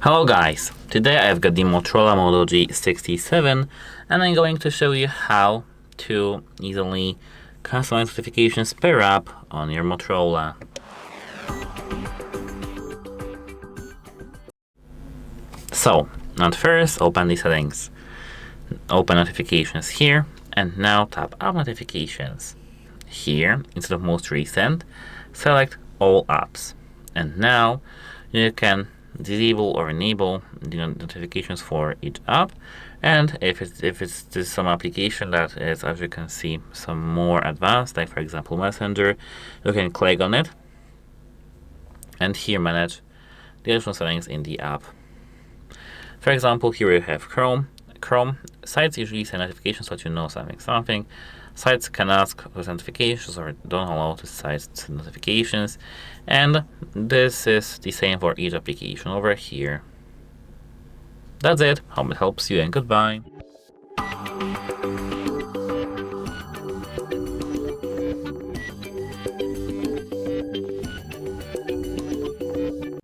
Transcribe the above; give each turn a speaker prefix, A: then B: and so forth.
A: Hello guys, today I've got the Motorola Moto G67 and I'm going to show you how to easily customize notifications per app on your Motorola. So, at first open the settings, open notifications here, and now tap app notifications. Here, instead of most recent, select all apps, and now you can disable or enable the notifications for each app. And if it's some application that is, as you can see, some more advanced, like for example Messenger, you can click on it and here manage the additional settings in the app. For example, here we have Chrome. Sites usually send notifications so that you know something. Sites can ask for notifications or don't allow to sites notifications, and this is the same for each application over here. That's it. Hope it helps you, and goodbye.